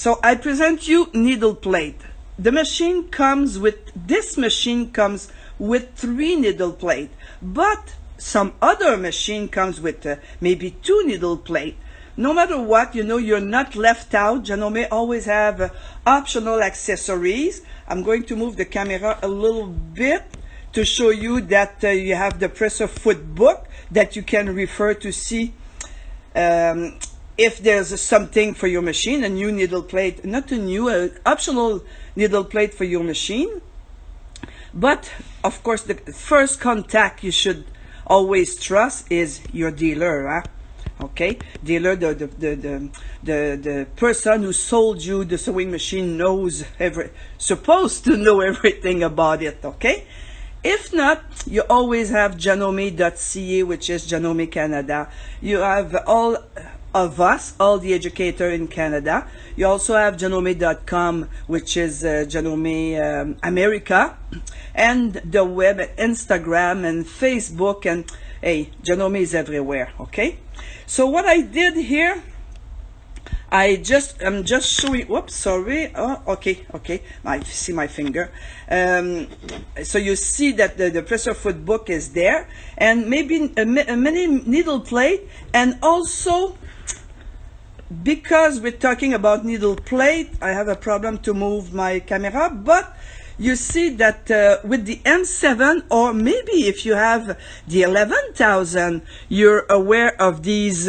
So I present you needle plate. The machine comes with, this machine comes with 3 needle plate, but some other machine comes with maybe 2 needle plate. No matter what, you know, you're not left out. Janome always have optional accessories. I'm going to move the camera a little bit to show you that you have the presser foot book that you can refer to see if there's something for your machine, a new needle plate, not a new, optional needle plate for your machine. But of course, the first contact you should always trust is your dealer, huh? Okay, dealer, the person who sold you the sewing machine knows supposed to know everything about it. Okay, if not, you always have janome.ca, which is Janome Canada. You have all of us, all the educator in Canada. You also have janome.com, which is Janome America, and the web, Instagram and Facebook, and hey, Janome is everywhere. Okay, so what I did here, I'm just showing. Whoops, sorry. Oh, okay. I see my finger. So you see that the presser foot book is there, and maybe a mini needle plate, and also, because we're talking about needle plate, I have a problem to move my camera, but you see that with the M7, or maybe if you have the 11,000, you're aware of these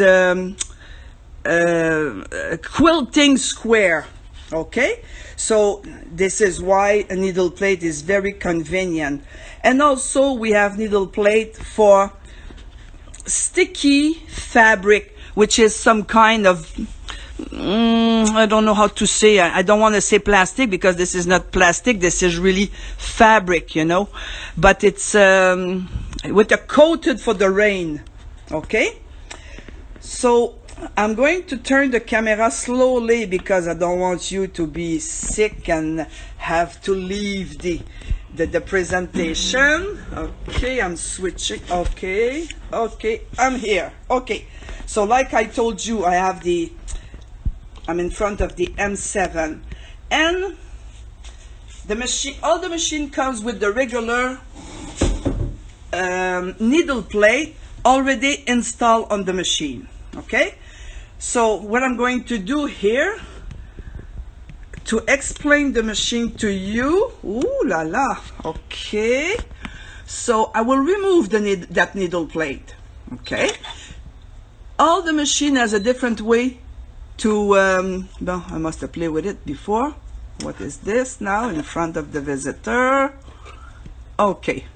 quilting square. Okay, so this is why a needle plate is very convenient. And also we have needle plate for sticky fabric, which is some kind of I don't know how to say. I don't want to say plastic, because this is not plastic. This is really fabric, you know. But it's with a coated for the rain. Okay. So I'm going to turn the camera slowly because I don't want you to be sick and have to leave the presentation. Okay, I'm switching. Okay, I'm here. Okay. So like I told you, I'm in front of the M7, and the machine, all the machine comes with the regular needle plate already installed on the machine. Okay, so what I'm going to do here to explain the machine to you, ooh la la, okay, so I will remove that needle plate. Okay, all the machine has a different way to, well, I must have played with it before. What is this now in front of the visitor? Okay,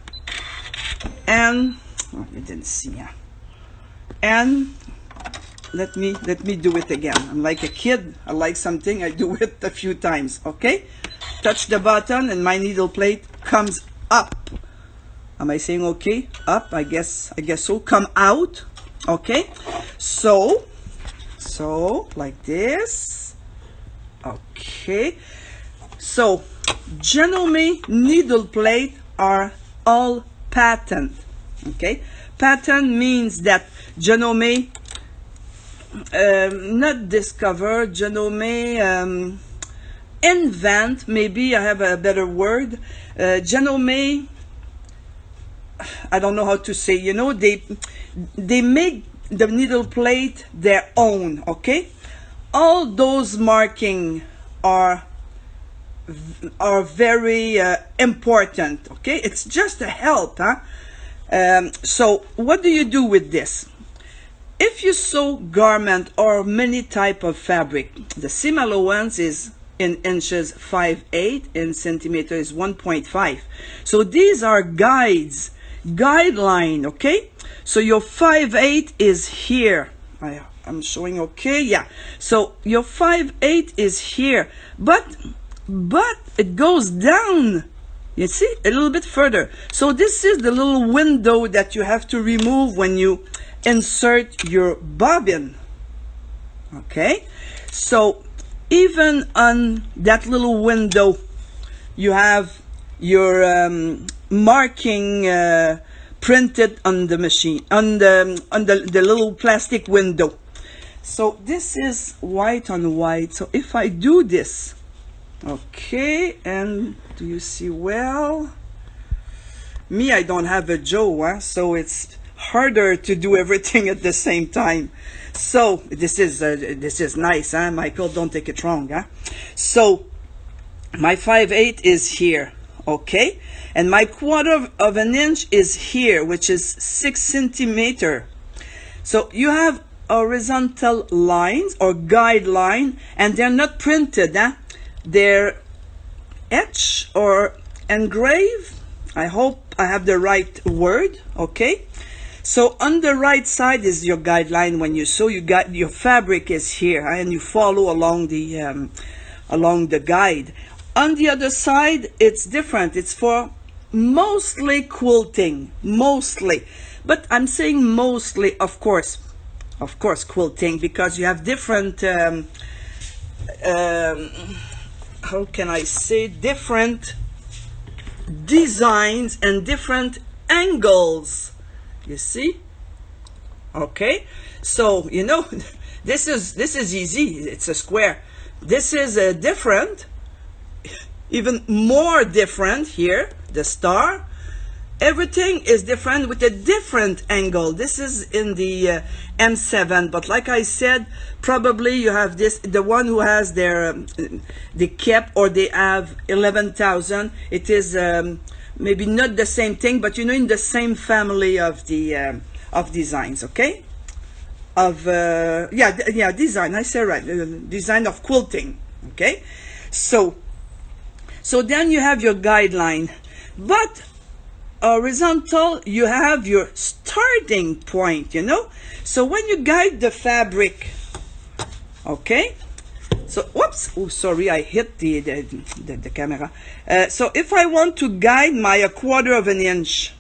and oh, you didn't see, yeah. And let me do it again. I'm like a kid. I like something, I do it a few times. Okay, touch the button and my needle plate comes up. Am I saying okay? Up, I guess so. Come out. Okay, so like this. Okay, so Janome needle plate are all patent. Okay, patent means that Janome not discover, Janome invent, maybe I have a better word. Janome, I don't know how to say, you know, they make the needle plate their own. Okay, all those marking are very important. Okay, it's just a help, huh? So what do you do with this? If you sew garment or many type of fabric, the seam allowance is in inches 5/8, in centimeter is 1.5. So these are guideline. Okay, so your 5/8 is here. I'm showing, okay, yeah. So your 5/8 is here, but it goes down, you see, a little bit further. So this is the little window that you have to remove when you insert your bobbin. Okay, so even on that little window you have your marking printed on the machine, on the little plastic window. So this is white on white. So if I do this, okay, and do you see well? Me, I don't have a Joe, huh? So it's harder to do everything at the same time. So this is nice, huh? Michael, don't take it wrong, huh? So my 5/8 is here, okay, and my 1/4 of an inch is here, which is 6 centimeter. So you have horizontal lines or guideline, and they're not printed, huh? They're etched or engraved. I hope I have the right word, okay? So on the right side is your guideline. When you sew, you got your fabric is here, and you follow along the guide. On the other side, it's different. It's for mostly quilting, mostly. But I'm saying mostly, of course, quilting, because you have different, how can I say, different designs and different angles. You see? Okay, so you know, this is easy. It's a square. This is a different, even more different here. The star. Everything is different with a different angle. This is in the M7, but like I said, probably you have this, the one who has their the cap, or they have 11,000. It is maybe not the same thing, but you know, in the same family of the of designs, okay? Of yeah, design. I say right, design of quilting, okay? So then you have your guideline, but horizontal, you have your starting point, you know. So when you guide the fabric, okay, so whoops, oh sorry, I hit the camera. So if I want to guide my 1/4 of an inch,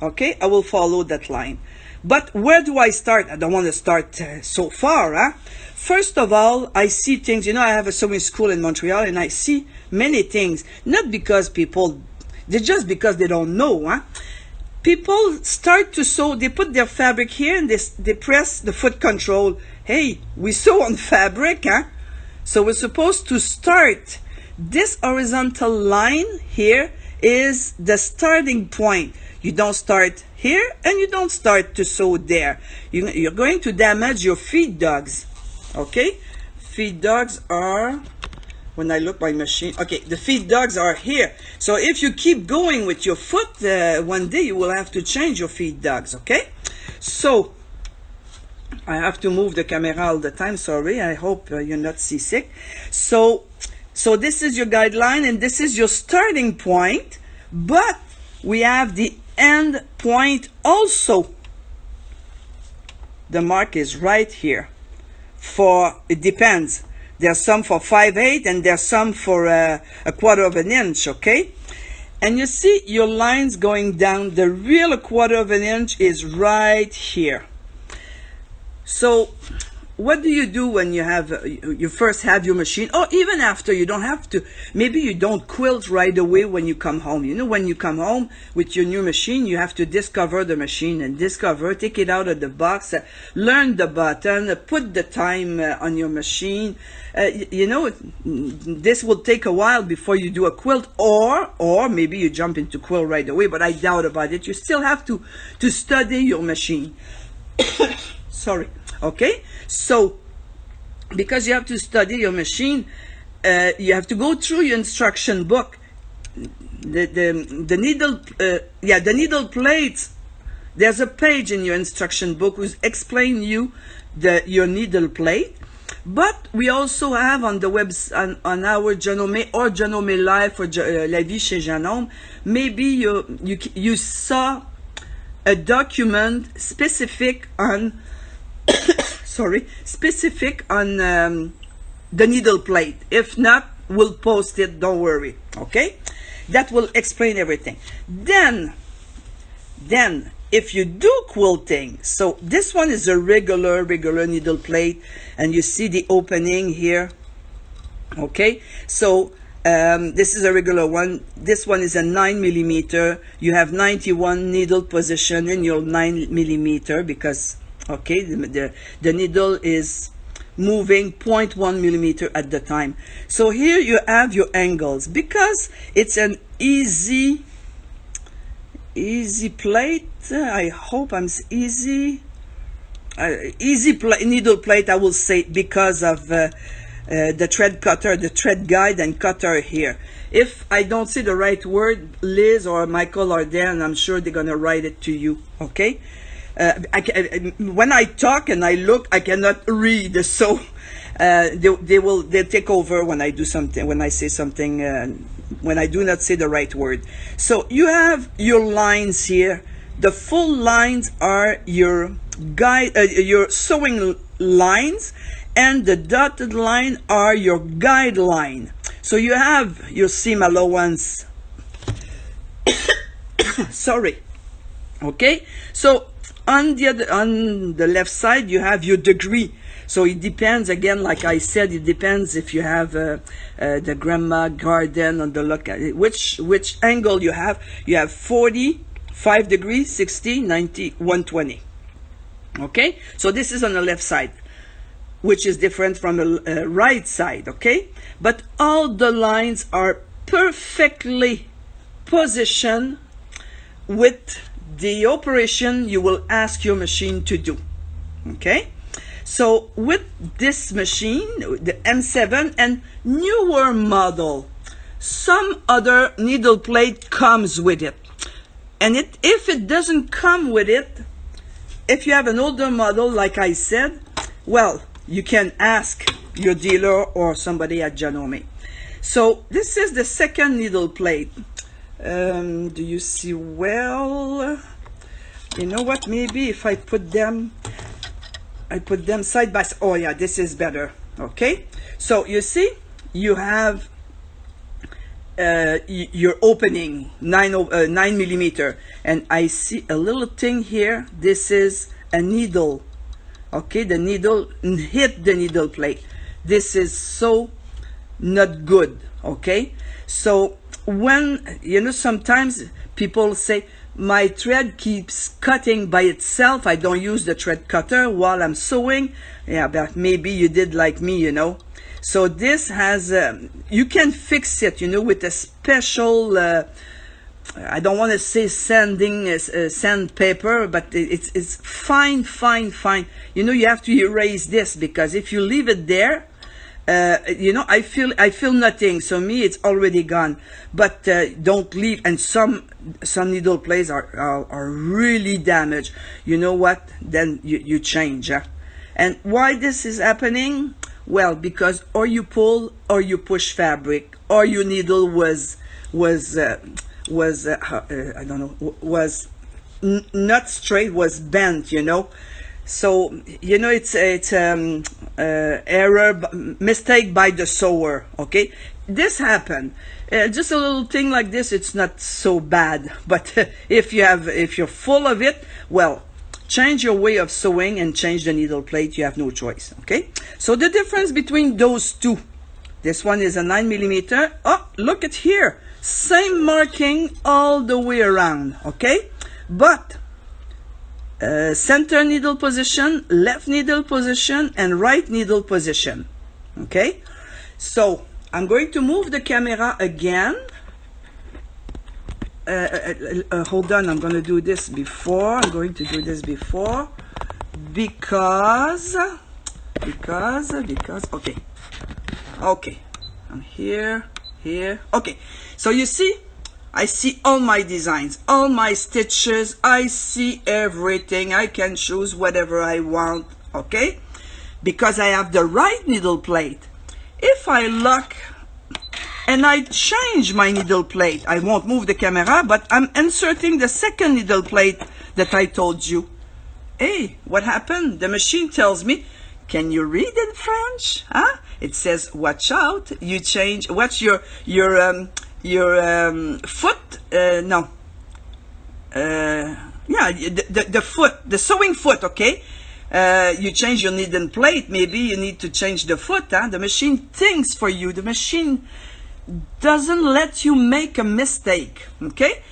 okay, I will follow that line. But where do I start? I don't want to start so far, huh? First of all, I see things, you know, I have a sewing school in Montreal, and I see many things, not because people, just because they don't know, huh? People start to sew, they put their fabric here, and they press the foot control. Hey, we sew on fabric, huh? So we're supposed to start. This horizontal line here is the starting point. You don't start here, and you don't start to sew there. You're going to damage your feed dogs, okay? Feed dogs are, when I look by machine, okay, the feed dogs are here. So if you keep going with your foot, one day you will have to change your feed dogs, okay? So I have to move the camera all the time, sorry. I hope you're not seasick. So this is your guideline, and this is your starting point, but we have the end point also. The mark is right here. For, it depends. There's some for 5/8, and there's some for a 1/4 of an inch, okay? And you see your lines going down. The real 1/4 of an inch is right here. So what do you do when you first have your machine, or even after? You don't have to, maybe you don't quilt right away when you come home. You know, when you come home with your new machine, you have to discover the machine, and take it out of the box, learn the button, put the time on your machine. You know, this will take a while before you do a quilt, or maybe you jump into quilt right away, but I doubt about it. You still have to study your machine. Sorry. Okay, so because you have to study your machine, you have to go through your instruction book. The needle plates. There's a page in your instruction book which explain you your needle plate. But we also have on the website, on our Janome or Janome Life or La Vie chez Janome, maybe you saw a document specific on specific on the needle plate. If not, we'll post it, don't worry, okay? That will explain everything. Then if you do quilting, so this one is a regular needle plate, and you see the opening here, okay? So this is a regular one. This one is a 9mm. You have 91 needle position in your 9mm, because okay, the needle is moving 0.1 millimeter at the time. So here you have your angles. Because it's an easy plate, I hope I'm easy needle plate, I will say, because of the thread cutter, the thread guide and cutter here. If I don't see the right word, Liz or Michael are there, and I'm sure they're gonna write it to you. Okay. When I talk and I look, I cannot read, so they'll take over when I do something, when I say something, when I do not say the right word. So you have your lines here. The full lines are your guide, your sewing lines, and the dotted line are your guideline. So you have your seam allowance. Sorry. Okay. So on the left side you have your degree. So it depends, again, like I said, it depends if you have the grandma garden on the look at it, which angle you have. You have 45 degrees, 60, 90, 120. Okay, so this is on the left side, which is different from the right side. Okay, but all the lines are perfectly positioned with the operation you will ask your machine to do. Okay, so with this machine, the M7 and newer model, some other needle plate comes with it. And if it doesn't come with it, if you have an older model, like I said, well, you can ask your dealer or somebody at Janome. So this is the second needle plate. Do you see well? You know what, maybe if I put them side by side. Oh yeah, this is better. Okay, so you see you have your opening 9 millimeter, and I see a little thing here. This is a needle. Okay, the needle hit the needle plate. This is so not good. Okay, so when you know, sometimes people say my thread keeps cutting by itself, I don't use the thread cutter while I'm sewing. Yeah, but maybe you did like me, you know. So this has you can fix it, you know, with a special I don't want to say sandpaper, but it's fine. You know, you have to erase this, because if you leave it there, you know, I feel nothing. So me, it's already gone. But don't leave. And some needle plates are really damaged. You know what? Then you change. And why this is happening? Well, because or you pull or you push fabric, or your needle was I don't know, was not straight, was bent, you know. So you know, it's error, mistake by the sewer. Okay, this happened. Just a little thing like this, it's not so bad. But if you're full of it, well, change your way of sewing and change the needle plate. You have no choice. Okay, so the difference between those two, this one is a 9 millimeter. Oh, look at here, same marking all the way around. Okay, but center needle position, left needle position, and right needle position. Okay, so I'm going to move the camera again. Hold on, I'm going to do this before. Because okay, I'm here. Okay, so you see, I see all my designs, all my stitches, I see everything. I can choose whatever I want. Okay, because I have the right needle plate. If I look and I change my needle plate, I won't move the camera, but I'm inserting the second needle plate that I told you. Hey, what happened? The machine tells me, can you read in French? Huh? It says, watch out, you change, what's your foot? No. Yeah, the foot, the sewing foot, okay? You change your needle plate, maybe you need to change the foot. Huh? The machine thinks for you. The machine doesn't let you make a mistake, okay?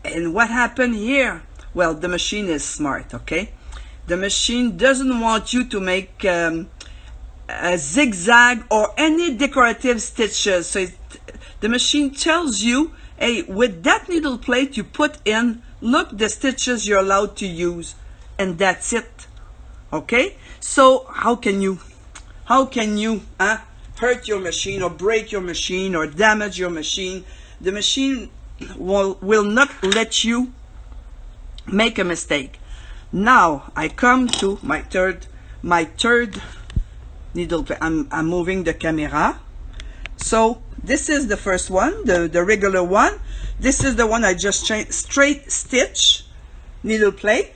And what happened here? Well, the machine is smart, okay? The machine doesn't want you to make a zigzag or any decorative stitches. So the machine tells you, hey, with that needle plate you put in, look the stitches you're allowed to use, and that's it. Okay, so how can you hurt your machine or break your machine or damage your machine? The machine will not let you make a mistake. Now I come to my third needle plate. I'm moving the camera. So this is the first one, the regular one. This is the one I just changed, straight stitch needle plate.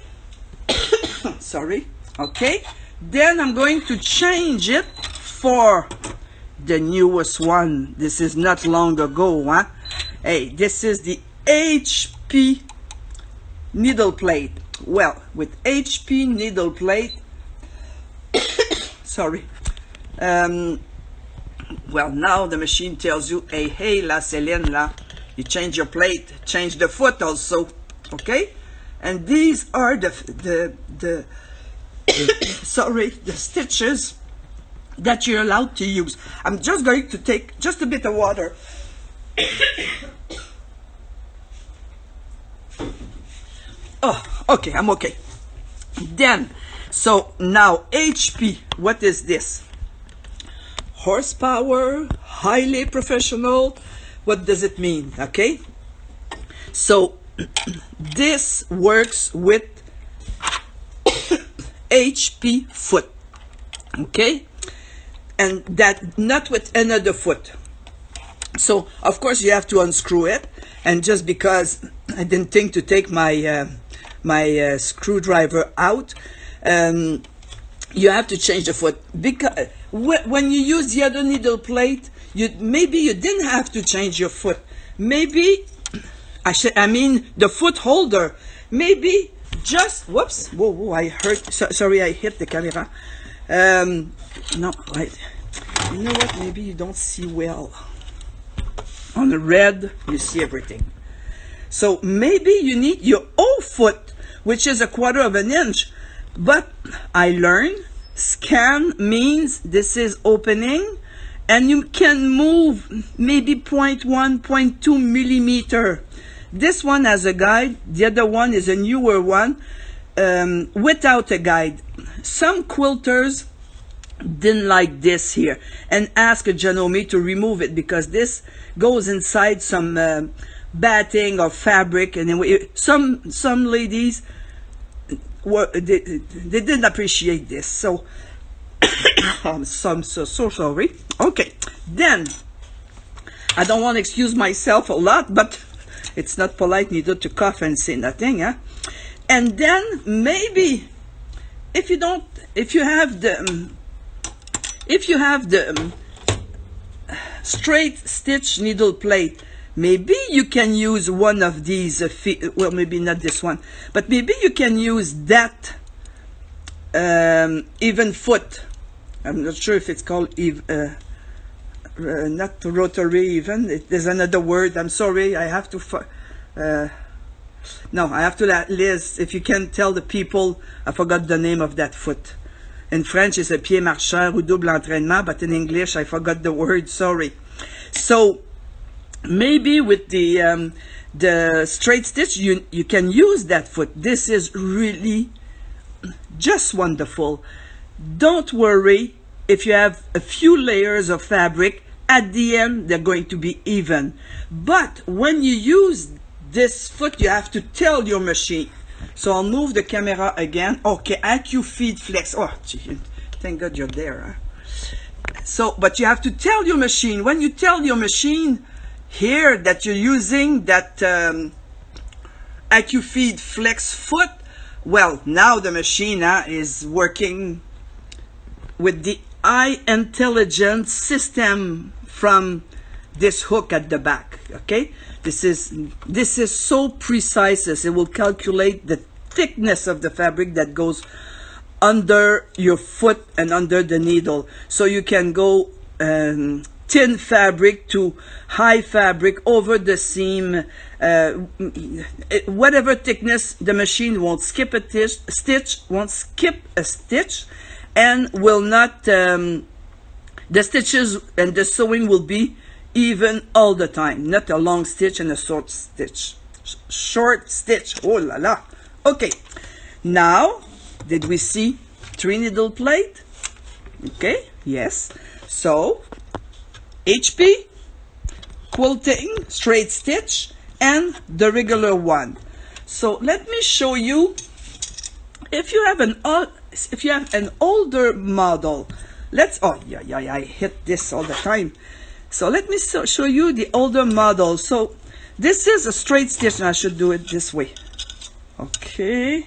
Sorry. Okay. Then I'm going to change it for the newest one. This is not long ago, huh? Hey, this is the HP needle plate. Well, with HP needle plate, sorry. Well, now the machine tells you, hey, la Céline, la, you change your plate, change the foot also, okay? And these are the sorry, the stitches that you're allowed to use. I'm just going to take just a bit of water. Oh, okay, I'm okay. Then, so now HP, what is this? Horsepower, highly professional. What does it mean? Okay, so this works with HP foot. Okay, and that not with another foot. So of course you have to unscrew it, and just because I didn't think to take my my screwdriver out, you have to change the foot, because when you use the other needle plate, maybe you didn't have to change your foot. Maybe I mean the foot holder. Maybe just whoops. Whoa, I hurt. Sorry, I hit the camera. No, right. You know what? Maybe you don't see well. On the red, you see everything. So maybe you need your old foot, which is 1/4 of an inch. But I learned scan means this is opening, and you can move maybe 0.1, 0.2 millimeter. This one has a guide. The other one is a newer one without a guide. Some quilters didn't like this here and asked a Janome to remove it, because this goes inside some batting or fabric, and then some ladies they didn't appreciate this. So I'm so sorry. Okay, then I don't want to excuse myself a lot, but it's not polite neither to cough and say nothing, huh? And then maybe if you have the straight stitch needle plate, maybe you can use one of these well, maybe not this one, but maybe you can use that even foot. I'm not sure if it's called not rotary even. There's another word. I'm sorry. I have to no, I have to let Liz, if you can tell the people, I forgot the name of that foot. In French, it's a pied marcheur ou double entraînement, but in English, I forgot the word, sorry. So, maybe with the straight stitch, you can use that foot. This is really just wonderful. Don't worry if you have a few layers of fabric. At the end, they're going to be even. But when you use this foot, you have to tell your machine. So I'll move the camera again. Okay, AQ feed flex. Oh, gee, thank God you're there. Huh? So, but you have to tell your machine. When you tell your machine here that you're using that AQ feed flex foot, well, now the machine is working with the eye intelligence system from this hook at the back. Okay, this is so precise. It will calculate the thickness of the fabric that goes under your foot and under the needle, so you can go thin fabric to high fabric over the seam, whatever thickness. The machine won't skip a stitch, and will not The stitches and the sewing will be even all the time, not a long stitch and a short stitch. Short stitch, oh la la. Okay, now, did we see 3 needle plate? Okay, yes. So, HP, quilting, straight stitch, and the regular one. So let me show you. If you have an older model, I hit this all the time. So let me show you the older model. So this is a straight stitch, and I should do it this way. Okay.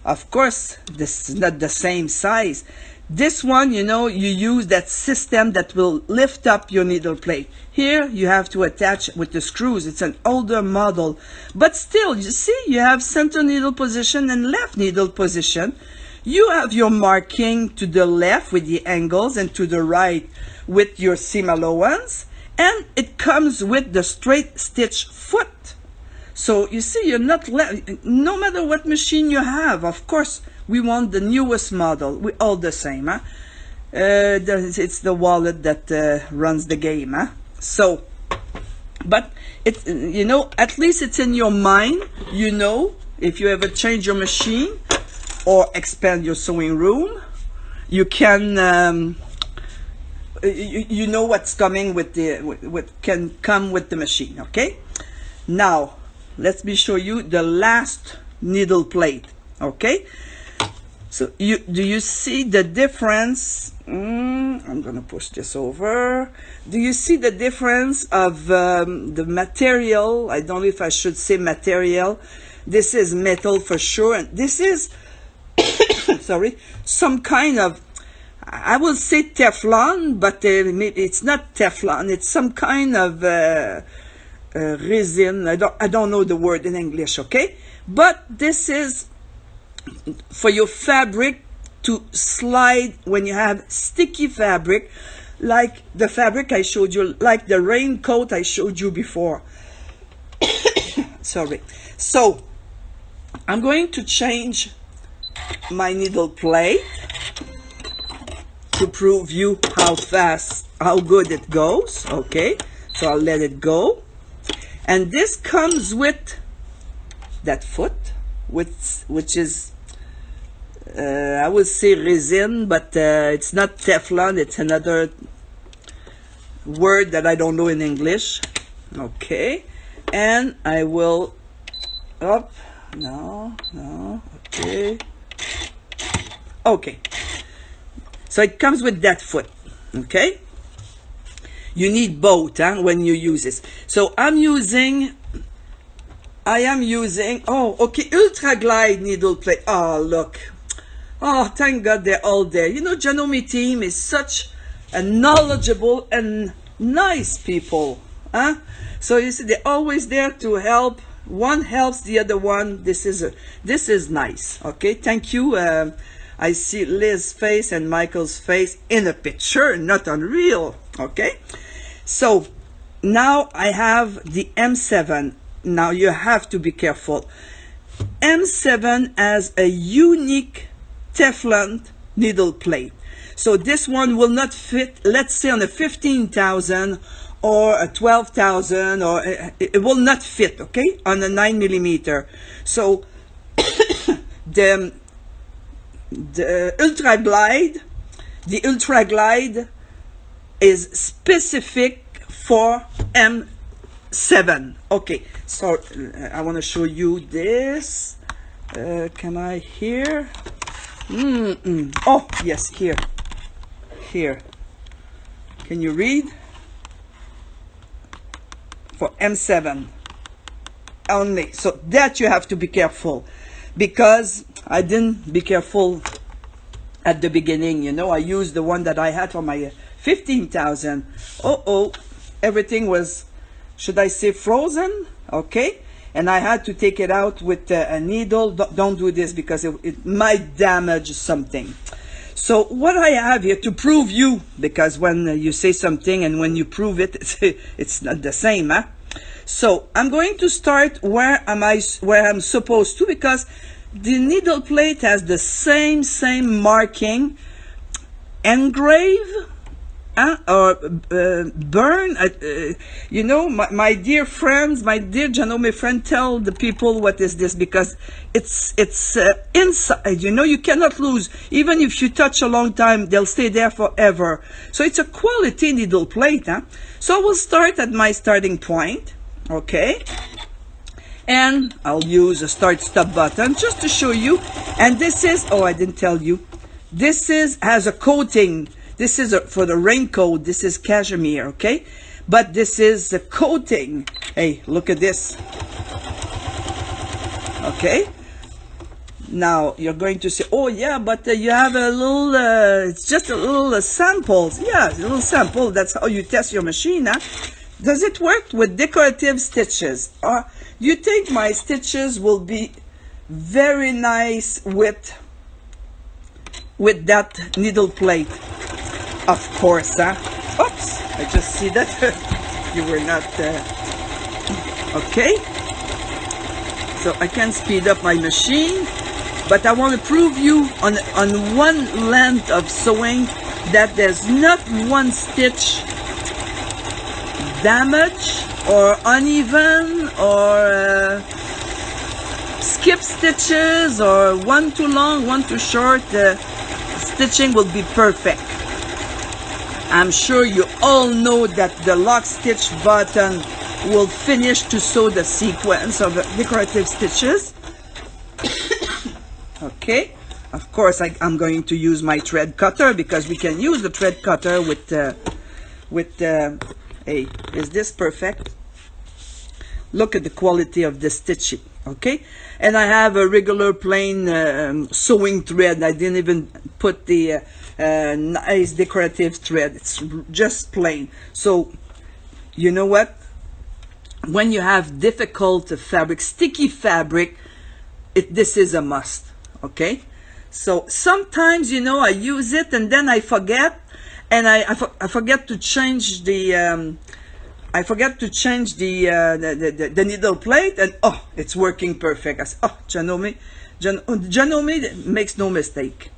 Of course, this is not the same size. This one, you know, you use that system that will lift up your needle plate. Here, you have to attach with the screws. It's an older model. But still, you see, you have center needle position and left needle position. You have your marking to the left with the angles and to the right with your seam allowance. And it comes with the straight stitch foot. So you see, you're not no matter what machine you have, of course, we want the newest model. We all the same, huh? It's the wallet that runs the game, huh? So, but it, you know, at least it's in your mind. You know, if you ever change your machine or expand your sewing room, you can. You know what's coming with the what can come with the machine. Okay, now. Let me show you the last needle plate. Okay, so do you see the difference? I'm gonna push this over. Do you see the difference of the material? I don't know if I should say material. This is metal for sure, and this is sorry, some kind of, I will say Teflon, but it's not Teflon. It's some kind of resin. I don't know the word in English, okay? But this is for your fabric to slide when you have sticky fabric, like the fabric I showed you, like the raincoat I showed you before. Sorry. So I'm going to change my needle plate to prove you how fast, how good it goes. Okay, so I'll let it go. And this comes with that foot, which is, I would say resin, but it's not Teflon. It's another word that I don't know in English. Okay, and I will up. No, okay. Okay. So it comes with that foot. Okay. You need both, huh, when you use this. So I am using, oh, okay, Ultra Glide needle plate. Oh, look. Oh, thank God they're all there. You know, Janome team is such a knowledgeable and nice people. Huh? So you see, they're always there to help. One helps the other one. This is nice. Okay, thank you. I see Liz's face and Michael's face in a picture, not on real. Okay. So now I have the M7. Now you have to be careful. M7 has a unique Teflon needle plate. So this one will not fit, let's say, on a 15,000 or a 12,000, or it will not fit, okay, on a 9mm. So the Ultra Glide is specific for M7. Okay, so I want to show you this. Can I here? Oh yes, here. Can you read? For M7 only. So that you have to be careful, because I didn't be careful at the beginning. You know, I used the one that I had for my 15,000. Everything was, should I say, frozen? Okay, and I had to take it out with a needle. Don't do this, because it might damage something. So what I have here to prove you, because when you say something and when you prove it, it's not the same, huh? So I'm going to start where I'm supposed to, because the needle plate has the same marking engrave or burn. You know, my dear friends, my dear Janome friend, tell the people what is this, because it's inside. You know, you cannot lose. Even if you touch a long time, they'll stay there forever. So it's a quality needle plate. So we'll start at my starting point. Okay. And I'll use a start stop button just to show you. And this is, oh, I didn't tell you, this has a coating. This is for the raincoat. This is cashmere, okay? But this is the coating. Hey, look at this. Okay? Now, you're going to say, oh, yeah, but you have a little, it's just a little samples. Yeah, a little sample. That's how you test your machine, huh? Does it work with decorative stitches? Or you think my stitches will be very nice with that needle plate? Of course, huh? Oops, I just see that you were not, okay. So I can speed up my machine, but I want to prove you on one length of sewing that there's not one stitch damaged or uneven or skip stitches or one too long, one too short. Stitching will be perfect. I'm sure you all know that the lock stitch button will finish to sew the sequence of decorative stitches. Okay, of course I'm going to use my thread cutter, because we can use the thread cutter with hey, is this perfect? Look at the quality of the stitching. Okay, and I have a regular plain sewing thread. I didn't even put the nice decorative thread. It's just plain. So you know what, when you have difficult fabric, sticky fabric, this is a must. Okay, so sometimes, you know, I use it and then I forget, and I forget to change the the needle plate, and oh, it's working perfect. I say, oh, Janome makes no mistake.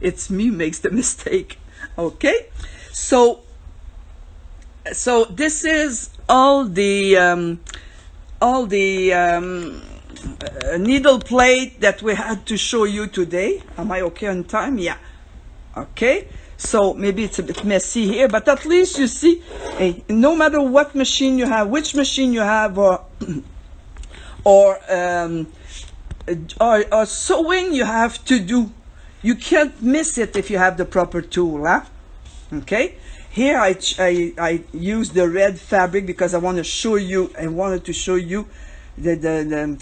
It's me makes the mistake. Okay, so this is all the needle plate that we had to show you today. Am I okay on time? Yeah. Okay, so maybe it's a bit messy here, but at least you see, hey, no matter what machine you have, which machine you have, or sewing you have to do, you can't miss it if you have the proper tool, huh? Okay, here I use the red fabric because I want to show you, I wanted to show you the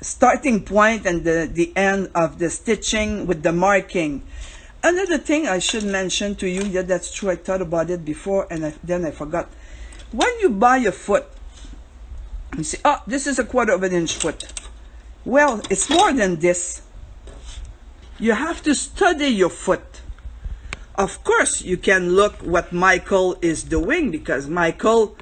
starting point and the end of the stitching with the marking. Another thing I should mention to you, yeah, that's true, I thought about it before and then I forgot. When you buy a foot, you see, oh, this is a 1/4 of an inch foot. Well, it's more than this. You have to study your foot. Of course, you can look what Michael is doing, because Michael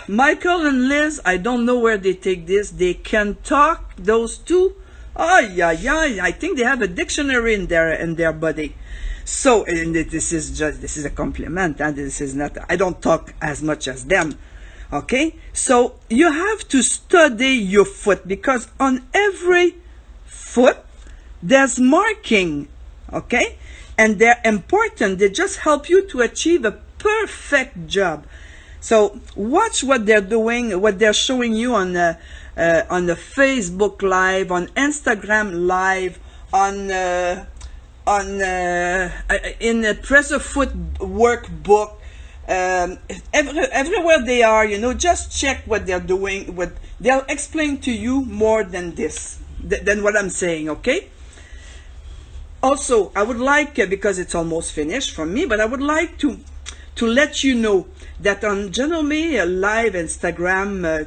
and Liz, I don't know where they take this. They can talk, those two. Oh, yeah, I think they have a dictionary in their body. So, and this is a compliment, and this is not, I don't talk as much as them. Okay? So, you have to study your foot, because on every foot, there's marking. Okay? And they're important. They just help you to achieve a perfect job. So watch what they're doing, what they're showing you on the Facebook Live, on Instagram Live, in the Press a Foot workbook, everywhere they are. You know, just check what they're doing. What they'll explain to you more than this, than what I'm saying. Okay. Also, I would like, because it's almost finished for me, but I would like to let you know that on Janome Live Instagram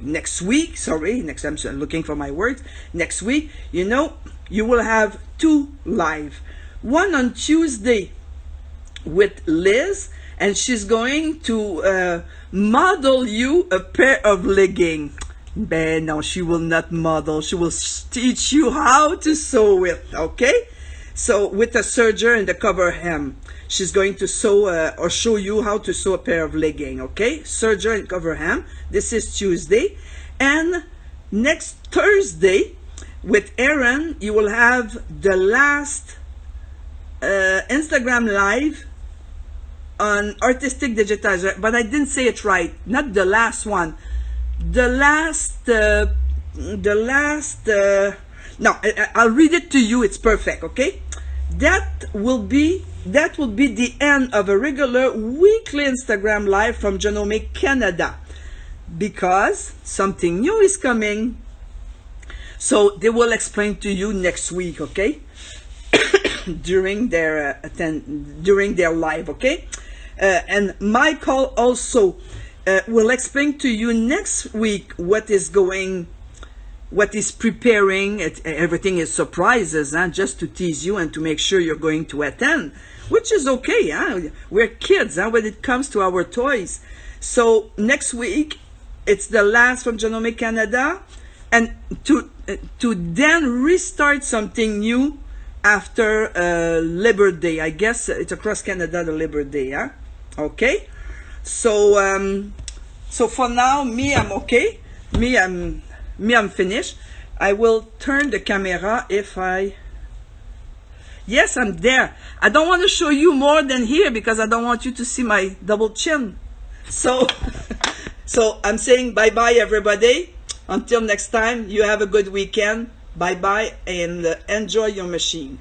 next week, I'm looking for my words, next week, you know, you will have 2 live. One on Tuesday with Liz, and she's going to model you a pair of leggings. Ben, no, she will not model. She will teach you how to sew it, okay? So with a serger and the cover hem, she's going to sew or show you how to sew a pair of leggings, okay? Serger and cover hem. This is Tuesday. And next Thursday, with Erin, you will have the last Instagram live on artistic digitizer, but I didn't say it right. Not the last one. No, I'll read it to you. It's perfect, okay? That will be the end of a regular weekly Instagram live from Genome Canada, because something new is coming. So they will explain to you next week, okay? during their live, okay? And Michael also will explain to you next week what is preparing. Everything is surprises, huh? Just to tease you and to make sure you're going to attend, which is okay, huh? We're kids, huh? When it comes to our toys. So next week, it's the last from Genome Canada, and to then restart something new after Labor Day. I guess it's across Canada, the Labor Day, huh? Okay. So for now, I'm okay. I'm finished. I will turn the camera if I... Yes, I'm there. I don't want to show you more than here because I don't want you to see my double chin. So, so I'm saying bye-bye, everybody. Until next time, you have a good weekend. Bye-bye, and enjoy your machine.